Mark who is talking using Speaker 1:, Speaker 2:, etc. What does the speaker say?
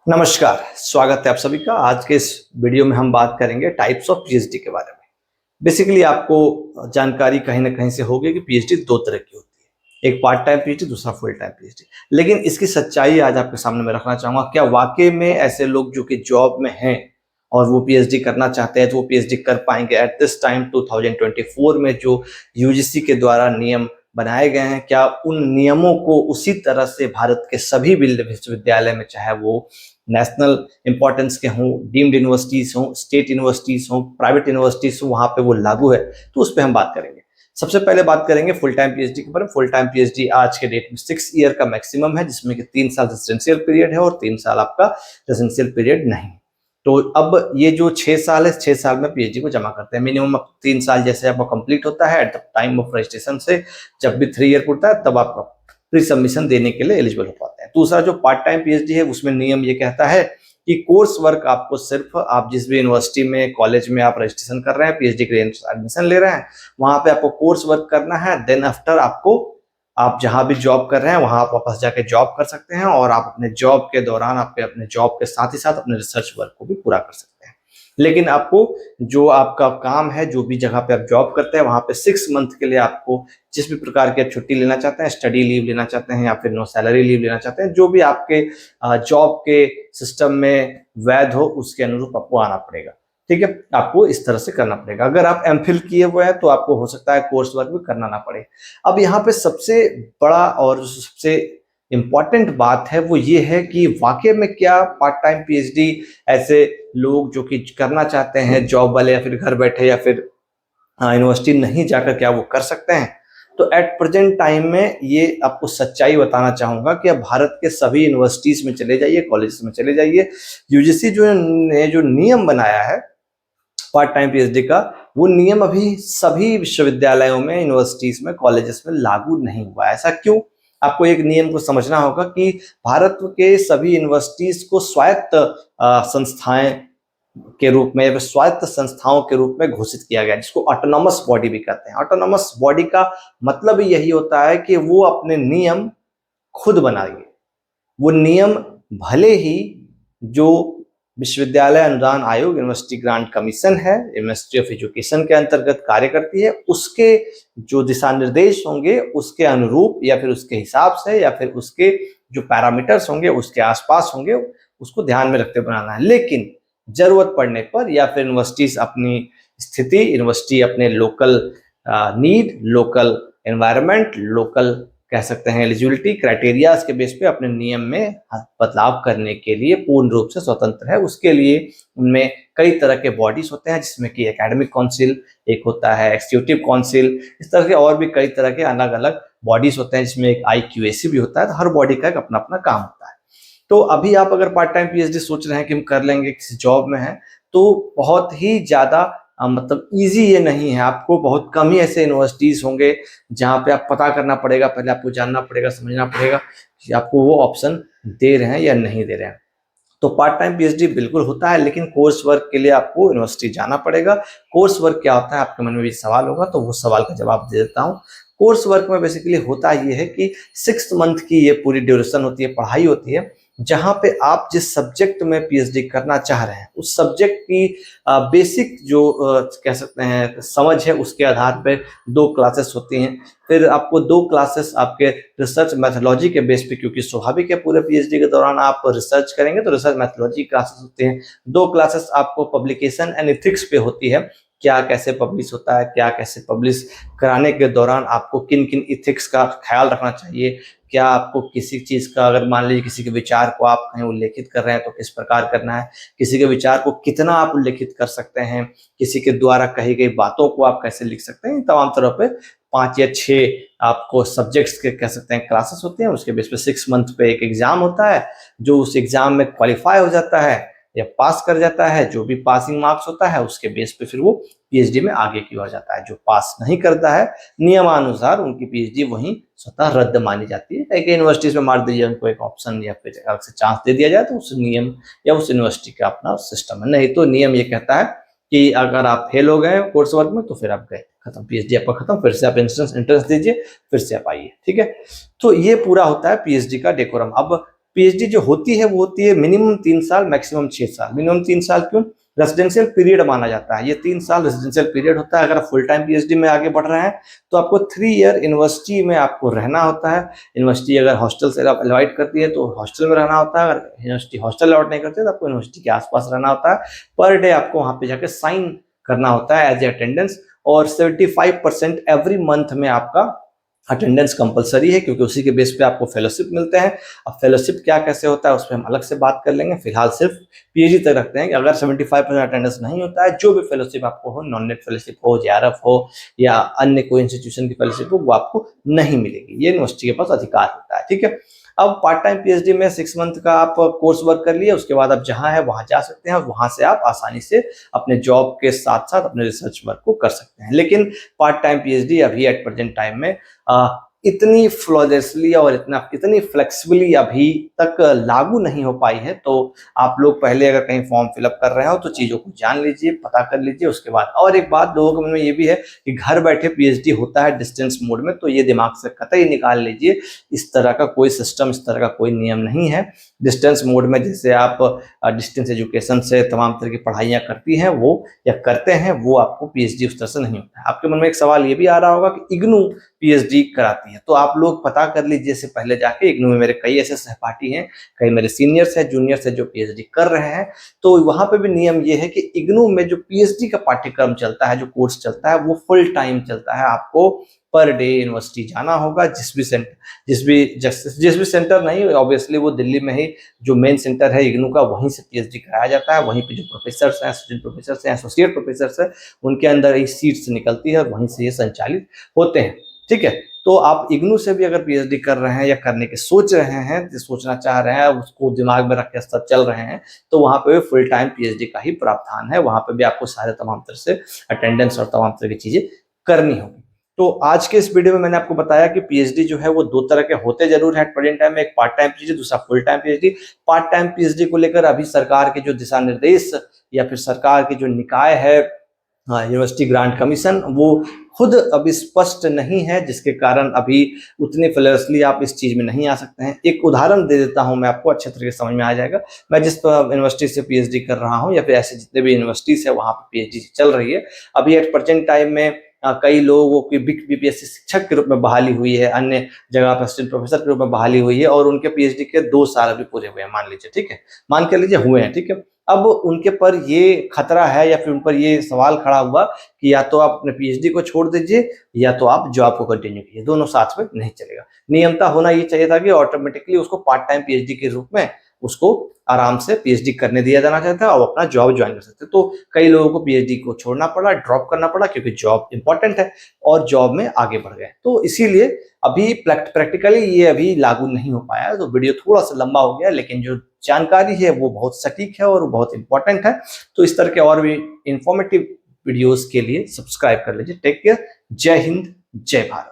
Speaker 1: नमस्कार, स्वागत है आप सभी का। आज के इस वीडियो में हम बात करेंगे टाइप्स ऑफ पीएचडी के बारे में। बेसिकली आपको जानकारी कहीं ना कहीं से होगी कि पीएचडी दो तरह की होती है, एक पार्ट टाइम पीएचडी, दूसरा फुल टाइम पीएचडी। लेकिन इसकी सच्चाई आज आपके सामने मैं रखना चाहूंगा। क्या वाकई में ऐसे लोग जो कि जॉब में हैं और वो पीएचडी करना चाहते हैं तो वो पीएचडी कर पाएंगे एट दिस टाइम 2024 में जो यूजीसी के द्वारा नियम बनाए गए हैं? क्या उन नियमों को उसी तरह से भारत के सभी विश्वविद्यालय में, चाहे वो नेशनल इंपॉर्टेंस के हों, डीम्ड यूनिवर्सिटीज हों, स्टेट यूनिवर्सिटीज हों, प्राइवेट यूनिवर्सिटीज हों, वहां पे वो लागू है? तो उस पर हम बात करेंगे। सबसे पहले बात करेंगे फुल टाइम पीएचडी के बारे में। फुल टाइम पीएचडी आज के डेट में 6 ईयर का मैक्सिमम है, जिसमें कि 3 साल रेजिडेंशियल पीरियड है और 3 साल आपका रेजिडेंशियल पीरियड नहीं। तो अब ये जो 6 साल है, 6 साल में पीएचडी को जमा करते हैं। मिनिमम 3 साल जैसे आपका कंप्लीट होता है at the time of registration से, जब भी 3 ईयर पूरा है तब आप प्री सबमिशन देने के लिए एलिजिबल हो पाते हैं। दूसरा जो पार्ट टाइम पीएचडी है, उसमें नियम ये कहता है कि कोर्स वर्क आपको सिर्फ आप जिस भी यूनिवर्सिटी में, कॉलेज में आप रजिस्ट्रेशन कर रहे हैं, पीएचडी के लिए एडमिशन ले रहे हैं, वहां पे आपको कोर्स वर्क करना है। देन आफ्टर आपको, आप जहां भी जॉब कर रहे हैं वहां आप वापस जाके जॉब कर सकते हैं और आप अपने जॉब के दौरान अपने जॉब के साथ ही साथ अपने रिसर्च वर्क को भी पूरा कर सकते हैं। लेकिन आपको जो आपका काम है, जो भी जगह पे आप जॉब करते हैं, वहां पे 6 मंथ के लिए आपको जिस भी प्रकार की आप छुट्टी लेना चाहते हैं, स्टडी लीव लेना चाहते हैं या फिर नो सैलरी लीव लेना चाहते हैं, जो भी आपके जॉब के सिस्टम में वैध हो, उसके अनुरूप आपको आना पड़ेगा। ठीक है, आपको इस तरह से करना पड़ेगा। अगर आप एमफिल किए हुए हैं तो आपको हो सकता है कोर्स वर्क भी करना ना पड़े। अब यहाँ पे सबसे बड़ा और सबसे इम्पॉर्टेंट बात है वो ये है कि वाकई में क्या पार्ट टाइम पीएचडी ऐसे लोग जो कि करना चाहते हैं, जॉब वाले या फिर घर बैठे या फिर यूनिवर्सिटी नहीं जाकर, क्या वो कर सकते हैं? तो एट प्रेजेंट टाइम में ये आपको सच्चाई बताना चाहूंगा कि अब भारत के सभी यूनिवर्सिटीज में चले जाइए, कॉलेज में चले जाइए, यूजीसी जो ने जो नियम बनाया है पार्ट टाइम पीएचडी का, वो नियम अभी सभी विश्वविद्यालयों में, यूनिवर्सिटीज में, कॉलेजेस में लागू नहीं हुआ। ऐसा क्यों? आपको एक नियम को समझना होगा कि भारत के सभी यूनिवर्सिटीज को स्वायत्त संस्थाएं के रूप में या स्वायत्त संस्थाओं के रूप में घोषित किया गया, जिसको ऑटोनॉमस बॉडी भी कहते हैं। ऑटोनॉमस बॉडी का मतलब यही होता है कि वो अपने नियम खुद बनाएंगे। वो नियम भले ही जो विश्वविद्यालय अनुदान आयोग, यूनिवर्सिटी ग्रांट कमीशन है, यूनिवर्सिटी ऑफ एजुकेशन के अंतर्गत कार्य करती है, उसके जो दिशा निर्देश होंगे उसके अनुरूप या फिर उसके हिसाब से या फिर उसके जो पैरामीटर्स होंगे उसके आसपास होंगे, उसको ध्यान में रखते बनाना है। लेकिन जरूरत पड़ने पर या फिर यूनिवर्सिटीज अपनी स्थिति, यूनिवर्सिटी अपने local need, local environment, local कह सकते हैं एलिजिबिलिटी क्राइटेरियाज के बेस पे अपने नियम में बदलाव करने के लिए पूर्ण रूप से स्वतंत्र है। उसके लिए उनमें कई तरह के बॉडीज होते हैं, जिसमें कि एकेडमिक काउंसिल एक होता है, एक्जीक्यूटिव काउंसिल, इस तरह के और भी कई तरह के अलग अलग बॉडीज होते हैं, जिसमें एक IQAC भी होता है। तो हर बॉडी का एक अपना अपना काम होता है। तो अभी आप अगर पार्ट टाइम पीएचडी सोच रहे हैं कि हम कर लेंगे, किसी जॉब में है, तो बहुत ही ज्यादा मतलब इजी ये नहीं है। आपको बहुत कम ही ऐसे यूनिवर्सिटीज होंगे जहाँ पे आप पता करना पड़ेगा, पहले आपको जानना पड़ेगा, समझना पड़ेगा कि आपको वो ऑप्शन दे रहे हैं या नहीं दे रहे हैं। तो पार्ट टाइम पीएचडी बिल्कुल होता है, लेकिन कोर्स वर्क के लिए आपको यूनिवर्सिटी जाना पड़ेगा। कोर्स वर्क क्या होता है, आपके मन में भी सवाल होगा, तो वो सवाल का जवाब दे देता हूँ। कोर्स वर्क में बेसिकली होता ये है कि 6 मंथ की ये पूरी ड्यूरेशन होती है, पढ़ाई होती है, जहां पे आप जिस सब्जेक्ट में पीएचडी करना चाह रहे हैं उस सब्जेक्ट की बेसिक जो कह सकते हैं समझ है, उसके आधार पे 2 क्लासेस होती हैं। फिर आपको 2 क्लासेस आपके रिसर्च मैथोलॉजी के बेस पे, क्योंकि स्वाभाविक है पूरे पीएचडी के दौरान आप रिसर्च करेंगे, तो रिसर्च मैथोलॉजी क्लासेस होते हैं। 2 क्लासेस आपको पब्लिकेशन एंड एथिक्स पे होती है, क्या कैसे पब्लिश होता है, क्या कैसे पब्लिश कराने के दौरान आपको किन किन इथिक्स का ख्याल रखना चाहिए, क्या आपको किसी चीज का, अगर मान लीजिए किसी के विचार को आप कहीं उल्लेखित कर रहे हैं तो किस प्रकार करना है, किसी के विचार को कितना आप उल्लेखित कर सकते हैं, किसी के द्वारा कही गई बातों को आप कैसे लिख सकते हैं, तमाम तरह पे 5 या 6 आपको सब्जेक्ट्स के कह सकते हैं क्लासेस होते हैं। उसके बेस पे 6 मंथ पे एक एग्जाम होता है, जो उस एग्जाम में क्वालिफाई हो जाता है या पास कर जाता है, जो भी पासिंग मार्क्स होता है उसके बेस पे फिर वो पीएचडी में आगे की ओर जाता है। जो पास नहीं करता है नियमानुसार उनकी पीएचडी वहीं स्वतः रद्द मानी जाती है। एक यूनिवर्सिटीज में मान दीजिए उनको एक ऑप्शन या फिर अलग से चांस दे दिया जाए, तो उस नियम या उस यूनिवर्सिटी का अपना सिस्टम है। नहीं तो नियम ये कहता है कि अगर आप फेल हो गए कोर्स वर्क में तो फिर आप गए, खत्म, पीएचडी आपका खत्म, फिर से आप एंट्रेंस दीजिए, फिर से आप आइए। ठीक है, तो ये पूरा होता है पीएचडी का डेकोरम। अब पीएचडी जो होती है वो होती है मिनिमम 3 साल, मैक्सिमम 6 साल। मिनिमम 3 साल क्यों? रेजिडेंशियल पीरियड माना जाता है, ये 3 साल रेजिडेंशियल पीरियड होता है। अगर आप फुल टाइम पीएचडी में आगे बढ़ रहे हैं तो आपको 3 ईयर यूनिवर्सिटी में आपको रहना होता है। यूनिवर्सिटी अगर हॉस्टल से अलाइड करती है तो हॉस्टल में रहना होता है, अगर यूनिवर्सिटी हॉस्टल अलाउड नहीं करती है तो आपको यूनिवर्सिटी के आसपास रहना होता है। पर डे आपको वहाँ पे जाकर साइन करना होता है एज ए अटेंडेंस, और 75% एवरी मंथ में आपका अटेंडेंस कंपलसरी है, क्योंकि उसी के बेस पे आपको फेलोशिप मिलते हैं। अब फेलोशिप क्या कैसे होता है उस पर हम अलग से बात कर लेंगे, फिलहाल सिर्फ पीएचडी तक रखते हैं कि अगर 75% अटेंडेंस नहीं होता है, जो भी फेलोशिप आपको हो, नॉन नेट फेलोशिप हो, जेआरएफ हो या अन्य कोई इंस्टीट्यूशन की फेलोशिप हो, वो आपको नहीं मिलेगी। ये यूनिवर्सिटी के पास अधिकार होता है, ठीक है। अब पार्ट टाइम पीएचडी में 6 मंथ का आप कोर्स वर्क कर लिए, उसके बाद आप जहां है वहां जा सकते हैं और वहां से आप आसानी से अपने जॉब के साथ साथ अपने रिसर्च वर्क को कर सकते हैं। लेकिन पार्ट टाइम पीएचडी अभी एट प्रेजेंट टाइम में इतनी फ्लॉलेसली और इतनी फ्लेक्सिबली अभी तक लागू नहीं हो पाई है। तो आप लोग पहले अगर कहीं फॉर्म फिलअप कर रहे हो तो चीज़ों को जान लीजिए, पता कर लीजिए उसके बाद। और एक बात लोगों के मन में ये भी है कि घर बैठे पीएचडी होता है डिस्टेंस मोड में, तो ये दिमाग से कतई निकाल लीजिए। इस तरह का कोई सिस्टम, इस तरह का कोई नियम नहीं है। डिस्टेंस मोड में जैसे आप डिस्टेंस एजुकेशन से तमाम तरह की पढ़ाइयाँ करती हैं वो या करते हैं, वो आपको पीएचडी उस तरह से नहीं होता है। आपके मन में एक सवाल ये भी आ रहा होगा कि इग्नू पीएचडी कराती है, तो आप लोग पता कर लीजिए इससे पहले जाके। इग्नू में मेरे कई ऐसे सहपाठी हैं, कई मेरे सीनियर्स हैं, जूनियर्स हैं जो पीएचडी कर रहे हैं। तो वहां पे भी नियम ये है कि इग्नू में जो पीएचडी का पाठ्यक्रम चलता है, जो कोर्स चलता है, वो फुल टाइम चलता है। आपको पर डे यूनिवर्सिटी जाना होगा, जिस भी सेंटर नहीं, ऑब्वियसली वो दिल्ली में ही जो मेन सेंटर है इग्नू का, वहीं से पीएचडी कराया जाता है। वहीं पे जो प्रोफेसर हैं, असिस्टेंट प्रोफेसर हैं, एसोसिएट प्रोफेसर हैं, उनके अंदर ही सीट्स निकलती है और वहीं से ये संचालित होते हैं, ठीक है। तो आप इग्नू से भी अगर पीएचडी कर रहे हैं या करने के सोच रहे हैं, सोचना चाह रहे हैं, उसको दिमाग में रख के सब चल रहे हैं, तो वहाँ पे फुल टाइम पीएचडी का ही प्रावधान है। वहाँ पे भी आपको सारे तमाम तरह से अटेंडेंस और तमाम तरह की चीजें करनी होगी। तो आज के इस वीडियो में मैंने आपको बताया कि पीएचडी जो है वो 2 तरह के होते जरूर है एट प्रेजेंट टाइम में, एक पार्ट टाइम पीएचडी, दूसरा full time PhD. Part time PhD को लेकर अभी सरकार के जो दिशा निर्देश या फिर सरकार की जो निकाय है, यूनिवर्सिटी ग्रांट कमीशन, वो खुद अभी स्पष्ट नहीं है, जिसके कारण अभी उतने फ्लैशली आप इस चीज में नहीं आ सकते हैं। एक उदाहरण दे देता हूं मैं आपको, अच्छे तरीके से समझ में आ जाएगा। मैं जिस यूनिवर्सिटी से पीएचडी कर रहा हूं या फिर ऐसे जितने भी यूनिवर्सिटीज है वहां पर पीएचडी चल रही है, अभी एट प्रेजेंट टाइम में कई लोगों की बीपीएससी शिक्षक के रूप में बहाली हुई है, अन्य जगह पर असिस्टेंट प्रोफेसर के रूप में बहाली हुई है, और उनके पीएचडी के 2 साल अभी पूरे हुए हैं, मान लीजिए, ठीक है, मान के लीजिए हुए हैं, ठीक है। अब उनके पर ये खतरा है या फिर उन पर ये सवाल खड़ा हुआ कि या तो आप अपने पीएचडी को छोड़ दीजिए या तो आप जॉब को कंटिन्यू कीजिए, दोनों साथ में नहीं चलेगा। नियमता होना ये चाहिए था कि ऑटोमेटिकली उसको पार्ट टाइम पीएचडी के रूप में उसको आराम से पीएचडी करने दिया जाना चाहता है और अपना जॉब ज्वाइन कर सकते हैं। तो कई लोगों को पीएचडी को छोड़ना पड़ा, ड्रॉप करना पड़ा, क्योंकि जॉब इंपॉर्टेंट है और जॉब में आगे बढ़ गए। तो इसीलिए अभी प्रैक्टिकली ये अभी लागू नहीं हो पाया। तो वीडियो थोड़ा सा लंबा हो गया, लेकिन जो जानकारी है वो बहुत सटीक है और बहुत इंपॉर्टेंट है। तो इस तरह के और भी इंफॉर्मेटिव वीडियोस के लिए सब्सक्राइब कर लीजिए। टेक केयर, जय हिंद, जय भारत।